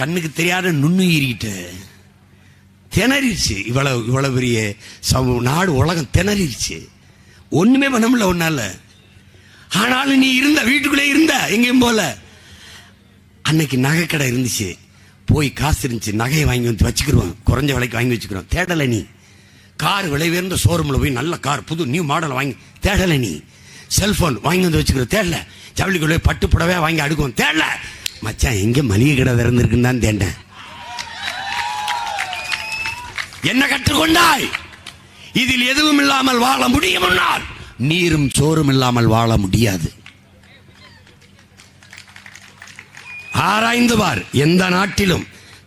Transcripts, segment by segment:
கண்ணுக்கு தெரியாத நுண்ணுயிரிட்டு திணறிடுச்சு. இவ்வளவு பெரிய நாடு உலகம் திணறிடுச்சு. ஒண்ணுமே பண்ண முடியல ஒன்னால. ஆனாலும் நீ இருந்த வீட்டுக்குள்ளே இருந்த, எங்கேயும் போல. அன்னைக்கு நகை கடை இருந்துச்சு, போய் காசு இருந்துச்சு, நகையை வாங்கி வந்து வச்சுக்கிறோம், குறைஞ்ச விலைக்கு வாங்கி வச்சுக்கிறோம். தேடலை நீ. கார் விலை உயர்ந்த ஷோரூமில் போய் நல்ல கார் புது நியூ மாடல் வாங்கி தேடலை நீ. செல்போன் வாங்கி வந்து வச்சுக்கிறோம், தேடல. ஜவுளிக்குள்ளே பட்டு புடவை வாங்கி அடுக்குவோம், தேடல. மச்சான் எங்க மளிகை கடை திறந்திருக்குன்னு தான் தேண்டேன். என்ன கற்றுக்கொண்டாய்? இதில் எதுவும் இல்லாமல் வாழ முடியும். நீரும் சோறும் இல்லாமல் வாழ முடியாது. ஆராய்ந்து பார். எந்த நாட்டிலும்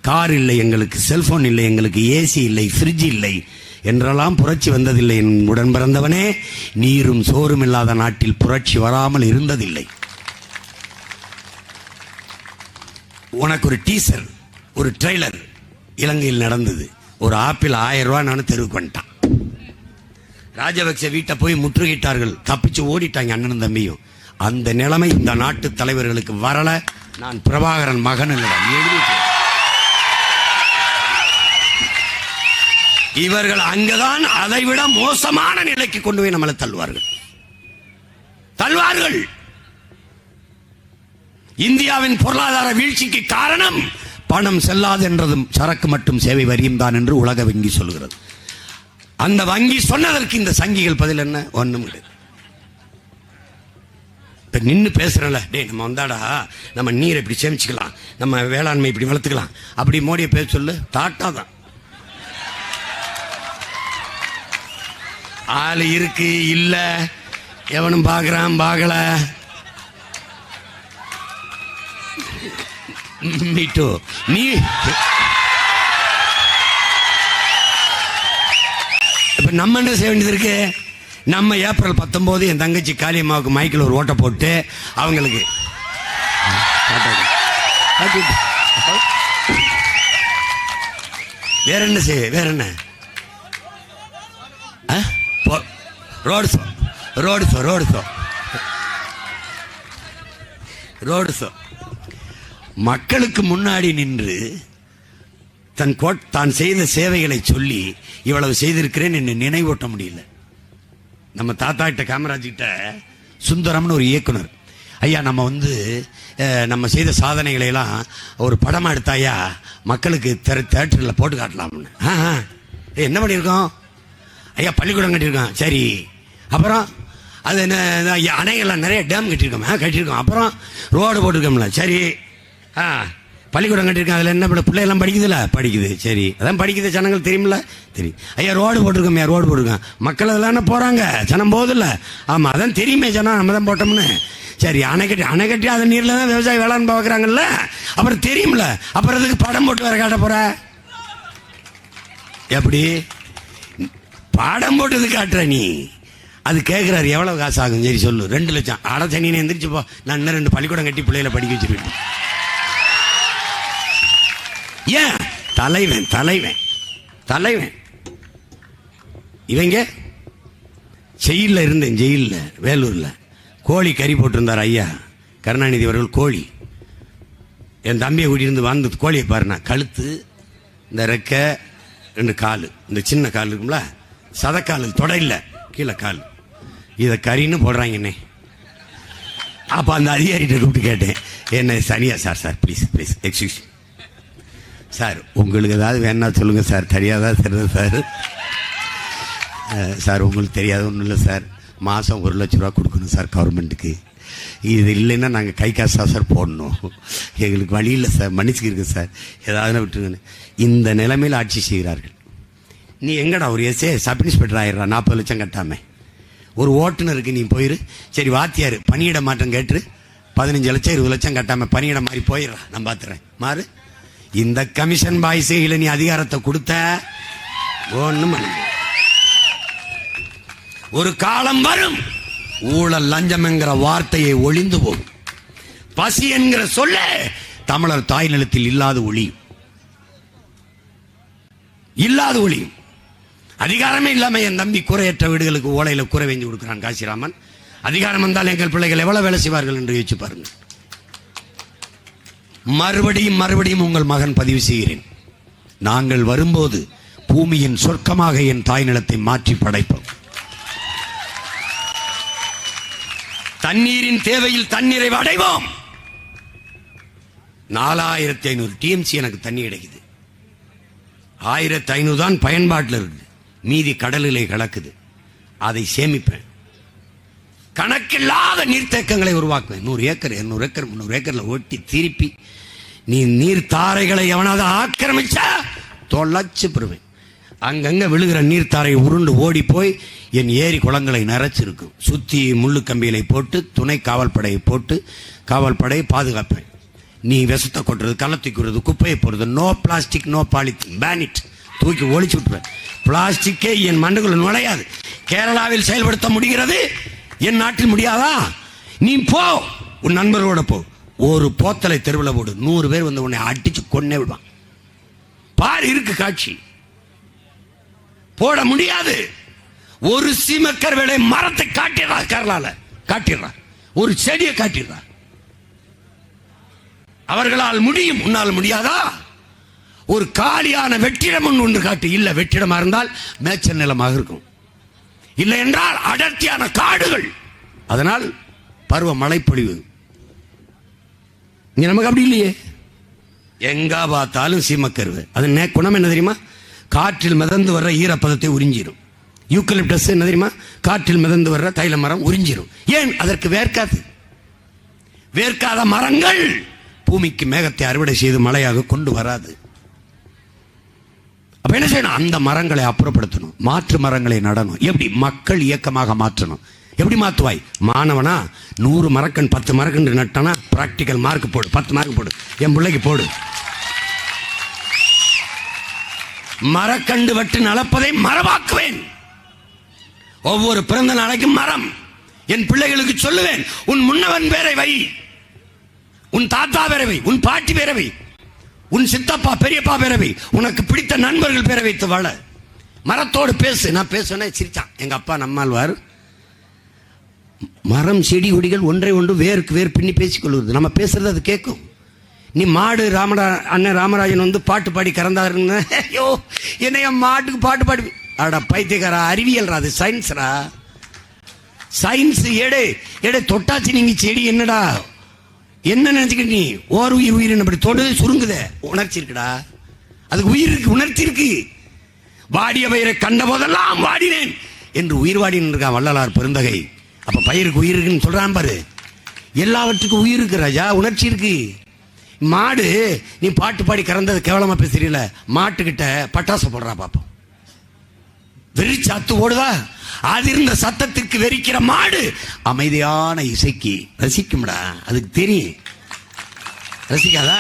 கார் இல்லை எங்களுக்கு, செல்போன் இல்லை எங்களுக்கு, ஏசி இல்லை, ஃப்ரிட்ஜ் இல்லை என்றெல்லாம் புரட்சி வந்ததில்லை. என் உடன் பிறந்தவனே, நீரும் சோறும் இல்லாத நாட்டில் புரட்சி வராமல் இருந்ததில்லை. உனக்கு ஒரு டீசர், ஒரு ட்ரெய்லர் இலங்கையில் நடந்தது. ஒரு ஆப்பிள் 1000 ரூபாய் நான் தெருவுக்கு வந்துட்டான். ராஜபக்சே வீட்டை போய் முற்றுகையிட்டார்கள், தப்பிச்சு ஓடிட்டாங்க அண்ணனும் தம்பியும். அந்த நிலைமை இந்த நாட்டு தலைவர்களுக்கு வரல. நான் பிரபாகரன் மகன் இவர்கள் அங்கதான் அதைவிட மோசமான நிலைக்கு கொண்டு போய் நம்மளை தள்ளுவார்கள். இந்தியாவின் பொருளாதார வீழ்ச்சிக்கு காரணம் பணம் செல்லாது என்றதும் சரக்கு மற்றும் சேவை வரியும் தான் என்று உலக வங்கி சொல்கிறது. அந்த வங்கி சொன்னதற்கு இந்த சங்கிகள் பதில் என்ன? ஒண்ணும் கிடையாது. நின்று பேசுறல, டேய் நம்ம வந்தாடா, நம்ம நீரை இப்படி சேமிச்சுக்கலாம், நம்ம வேளாண்மை இப்படி வளர்த்துக்கலாம், அப்படி மோடியை பேச சொல்லு, டாட்டா தான். ஆளு இருக்கு இல்ல, எவனும் பாக்குறான் பாக்கல. நீ இப்ப நம்ம என்ன செய்ய வேண்டியது இருக்கு? நம்ம ஏப்ரல் 19 என் தங்கச்சி காளியம்மாவுக்கு மைக்கில் ஒரு ஓட்டை போட்டு அவங்களுக்கு வேற என்ன செய்ய, வேற என்ன? ரோடு ஷோ மக்களுக்கு முன்னாடி நின்று தான் செய்த சேவைகளை சொல்லி இவ்வளவு செய்திருக்கிறேன் என்று நினைவூட்ட முடியல. நம்ம தாத்தா கிட்ட, காமராஜ் கிட்ட சுந்தரம்னு ஒரு இயக்குனர், ஐயா நம்ம நம்ம செய்த சாதனைகளை எல்லாம் ஒரு படமா எடுத்தாயா மக்களுக்கு தியேட்டர்ல போட்டு காட்டலாம்னு. என்ன பண்ணியிருக்கோம் ஐயா? பள்ளிக்கூடம் கட்டியிருக்கோம். சரி, அப்புறம் அது என்ன, அணைகள்லாம் நிறைய டேம் கட்டியிருக்கோம். அப்புறம் ரோடு போட்டிருக்கோம்ல. சரி, பள்ளிக்கூடம் கட்டியிருக்கோம். அதில் என்ன பிள்ளையெல்லாம் படிக்குதுல்ல? படிக்குது. சரி, அதான் படிக்குது, ஜனங்கள் தெரியுமில்ல? தெரியும். ஐயா ரோடு போட்டிருக்கோம், ரோடு போட்டிருக்கோம். மக்கள் அதெல்லாம் போகிறாங்க, ஜனம் போகுதில்ல? ஆமாம், அதான் தெரியுமே ஜனம், நம்ம தான் போட்டோம்னு. சரி, அணை கட்டி அதை நீரில் தான் விவசாய வேளாண் பார்க்குறாங்கல்ல, அப்புறம் தெரியுமில்ல? அப்புறம் அதுக்கு படம் போட்டு வேற காட்ட போற? எப்படி படம் போட்டது காட்டுற நீ? அது கேட்குறாரு, எவ்வளவு காசு ஆகும்? சரி சொல்லு, 2 லட்சம். அட சனின்னு எந்திரிச்சு போ, நான் இன்னும் 2 பள்ளிக்கூடம் கட்டி பிள்ளைகளை படிக்க வச்சிருக்கேன். ஏன்? தலைவன் இவங்க ஜெயிலில் இருந்தேன், ஜெயிலில் வேலூரில் கோழி கறி போட்டிருந்தார் ஐயா கருணாநிதி அவர்கள். கோழி என் தம்பியை கூட்டியிருந்து வந்து கோழியை பாருண்ணா, கழுத்து, இந்த ரெக்கை, 2 கால், இந்த சின்ன கால் இருக்கும்ல, சதக்கால், தொடையில் கீழே கால், இதை கறின்னு போடுறாங்க என்னை. அப்போ அந்த அதிகாரிகிட்ட கூப்பிட்டு கேட்டேன், என்ன சரியா சார் ப்ளீஸ் எக்ஸ்கியூஸ் சார், உங்களுக்கு ஏதாவது வேணா சொல்லுங்கள் சார், தெரியாதா தெரியுது சார். சார் உங்களுக்கு தெரியாத ஒன்றும் இல்லை சார், மாதம் 1 லட்ச ரூபா கொடுக்கணும் சார் கவர்மெண்ட்டுக்கு. இது இல்லைன்னா நாங்கள் கை காசாக சார் போடணும், எங்களுக்கு வழி இல்லை சார், மன்னிச்சுக்கிருக்கு சார், ஏதாவது விட்டுருங்கன்னு. இந்த நிலைமையில் ஆட்சி செய்கிறார்கள். நீ எங்கடா ஒரு சப் இன்ஸ்பெக்டர் ஆயிடுறா 40 லட்சம் கட்டாம? ஒரு ஓட்டுநருக்கு நீ போயிரு, சரி வாத்தியார் பணியிட மாற்றம் கேட்டு 15 லட்சம் 20 லட்சம் கட்டாம பணியிட மாதிரி போயிடுறா, நான் பார்த்துறேன் மாறு. இந்த கமிஷன் பாய்ஸையில் நீ அதிகாரத்தை கொடுத்த ஒண்ணும் ஒரு காலம் வரும், ஊழல் லஞ்சம் என்கிற வார்த்தையை ஒளிந்து போகும். பசி என்கிற சொல்ல தமிழர் தாய் நிலத்தில் இல்லாத ஒளி. அதிகாரமே இல்லாம என் தம்பி குறையற்ற வீடுகளுக்கு ஓலையில குறை வெஞ்சு கொடுக்கிறான் காசிராமன். அதிகாரம் வந்தால் எங்கள் பிள்ளைகள் எவ்வளவு வேலை செய்வார்கள் என்று யோசிச்சு பாருங்க. மறுபடியும் மறுபடியும் உங்கள் மகன் பதிவு செய்கிறேன். நாங்கள் வரும்போது பூமியின் சொர்க்கமாக என் தாய் நிலத்தை மாற்றி படைப்போம். தண்ணீரின் தேவையில் தண்ணீரை அடைவோம். 4500 TMC எனக்கு தண்ணி கிடைக்குது. 1500 தான் பயன்பாட்டில் இருக்குது, மீதி கடலிலே கலக்குது. அதை சேமிப்பேன். கணக்கில்லாத நீர்த்தேக்கங்களை உருவாக்குவேன். 100 ஏக்கர் 200 ஏக்கர் 300 ஏக்கர்ல ஓட்டி திருப்பி நீ நீர் தாரைகளை எவனாவது ஆக்கிரமிச்சா தொலைச்சு பெறுவேன். அங்கங்க விழுகிற நீர்த்தாரை உருண்டு ஓடி போய் என் ஏரி குளங்களை நிறைச்சிருக்கும். சுத்தி முள்ளு கம்பிகளை போட்டு துணை காவல் படையை போட்டு காவல் படையை பாதுகாப்பேன். நீ விஷத்தை கொட்டுறது, கள்ளத்துக்குறது, குப்பையை போடுறது, நோ பிளாஸ்டிக் நோ பாலித்தீன், பேனிட், தூக்கி ஒழிச்சு விட்டுருவேன். பிளாஸ்டிக்கே என் மண்ணுக்குள்ள நுழையாது. கேரளாவில் செயல்படுத்த முடிகிறது, என் நாட்டில் முடியாதா? நீ போ, உன் நண்பர்களோட போ. ஒரு போத்தலை தெருவில் போடு, 100 பேர் வந்து உன்னை அடிச்சு கொன்னே விடுவான். பாரு, இருக்கு காட்சி. போட முடியாது. ஒரு சீமக்கர் வேலை மரத்தை காட்டிடுறா, கேரளால காட்டிடுறா, ஒரு செடியை காட்டிடுறா. அவர்களால் முடியும், உன்னால் முடியாதா? ஒரு காலியான வெற்றிடம் ஒன்று காட்டு. இல்ல, வெற்றிடமா இருந்தால் மேய்ச்சல் நிலமாக இருக்கும், இல்லை என்றால் அடர்த்தியான காடுகள். அதனால் பருவ மழைப்பொழிவு. இங்க நமக்கு அப்படி இல்லையே. எங்க பார்த்தாலும் சீமக்கருவு. அது குணம் என்ன தெரியுமா? காற்றில் மிதந்து வர்ற ஈரப்பதத்தை உறிஞ்சிடும். யூக்கலிப்டஸ் என்ன தெரியுமா? காற்றில் மிதந்து வர்ற தைல மரம் உறிஞ்சிடும். ஏன்? அதற்கு வேர்க்காது. வேர்க்காத மரங்கள் பூமிக்கு மேகத்தை அறுவடை செய்து மழையாக கொண்டு வராது. அப்ப என்ன செய்யணும்? அந்த மரங்களை அப்புறப்படுத்தணும், மாற்று மரங்களை நடணும். எப்படி? மக்கள் இயக்கமாக மாற்றணும். எப்படி மாத்துவாய்? மாணவனா 100 மரக்கன் 10 மரக்கன்று நட்டானா பிராக்டிக்கல் மார்க் போடு, 10 மார்க் போடு, என் பிள்ளைக்கு போடு. மரக்கண்டு வெட்டு நடப்பதை மரபாக்குவேன். ஒவ்வொரு பிறந்த நாளைக்கும் மரம். என் பிள்ளைகளுக்கு சொல்லுவேன், உன் முன்னவன் பேரை வை, உன் தாத்தா பேரை வை, உன் பாட்டி பேரை வை, உன் சித்தப்பா பெரியப்பா பேரை வை, உனக்கு பிடித்த நண்பர்கள் பேரை வைத்து வாழ. மரத்தோடு பேசு. நான் பேசுனேன், சிரிச்சான் எங்க அப்பா நம்மாழ்வார். மரம் செடி கொடிகள் ஒன்றை ஒன்று வேருக்கு வேர் பின்னி பேசிக்கொள்வது. நம்ம பேசுறது அது கேட்கும். நீ மாடு அண்ணன் ராமராஜன் வந்து பாட்டு பாடி கறந்தாருன்னு, ஐயோ என்னைய மாட்டுக்கு பாட்டு பாடி. அட பைத்தியக்காரா, அறிவியல்ரா, அது சயின்ஸ்ரா. சயின்ஸ் எடை எடை தொட்டாச்சு நீங்க செடி என்னடா என்ன நினைச்சுக்கிட்டு நீ ஓர் உயிர் உயிர் அப்படி தொடு சுருங்குத. உணர்ச்சி இருக்குடா, அதுக்கு உயிர் இருக்கு, உணர்ச்சி இருக்கு. வாடிய பயிரை கண்ட போதெல்லாம் வாடினேன் என்று உயிர் வாடின்னு இருக்கான் வள்ளலார் பெருந்தகை. அப்ப பயிருக்கு உயிர் இருக்குன்னு சொல்றான் பாரு. எல்லாவற்றுக்கும் உயிர் இருக்கு ராஜா, உணர்ச்சி இருக்கு. மாடு நீ பாட்டு பாடி கறந்தது கேவலமா பேசுறீல, மாட்டுக்கிட்ட பட்டாசு போடுறா பாப்போம், வெறிச்சாத்து ஓடுதா? அது இருந்த சத்தத்திற்கு வெறிக்கிற மாடு அமைதியான இசைக்கு ரசிக்கும்டா. அதுக்கு தெரியும், ரசிக்காதா?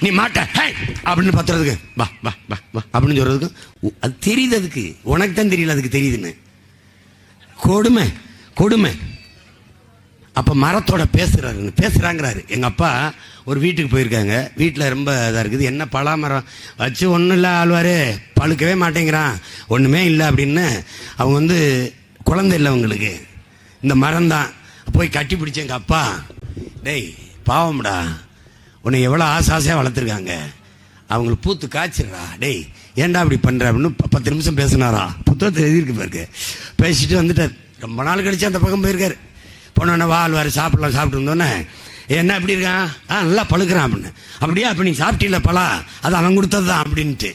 நீ மாட்ட அப்படின்னு பத்துறதுக்கு வா வா வா வா அப்படின்னு சொல்றதுக்கு அது தெரியுது. அதுக்கு உனக்கு தான் தெரியல, அதுக்கு தெரியுதுன்னு. கொடுமை கொடுமை. அப்ப மரத்தோட பேசுறாங்கிறாரு. எங்க அப்பா ஒரு வீட்டுக்கு போயிருக்காங்க. வீட்டில் ரொம்ப இதாக இருக்குது. என்ன பலாமரம் வச்சு ஒன்றும் இல்லை ஆழ்வாரு, பழுக்கவே மாட்டேங்கிறான், ஒன்றுமே இல்லை அப்படின்னு. அவங்க வந்து குழந்தை இல்லை அவங்களுக்கு, இந்த மரம் தான். போய் கட்டி பிடிச்ச எங்கள் அப்பா, டேய் பாவம்டா, உன்னை எவ்வளோ ஆசையாக வளர்த்துருக்காங்க, அவங்களுக்கு பூத்து காய்ச்சிடுறா, டேய் ஏன்டா அப்படி பண்ணுற அப்படின்னு 10 நிமிஷம் பேசினாரா. புத்தகத்தில் எழுதியிருக்கு பாருக்கு. பேசிட்டு வந்துட்டார். ரொம்ப நாள் கழிச்சு அந்த பக்கம் போயிருக்காரு. போனோடனே வாழ்வார் சாப்பிடலாம். சாப்பிட்டு இருந்தோன்னே என்ன எப்படி இருக்கான்? நல்லா பழுக்கிறான் அப்படின்னு. அப்படியே அப்போ நீ சாப்பிட்டீங்களா பழா? அது அவன் கொடுத்தது தான் அப்படின்ட்டு.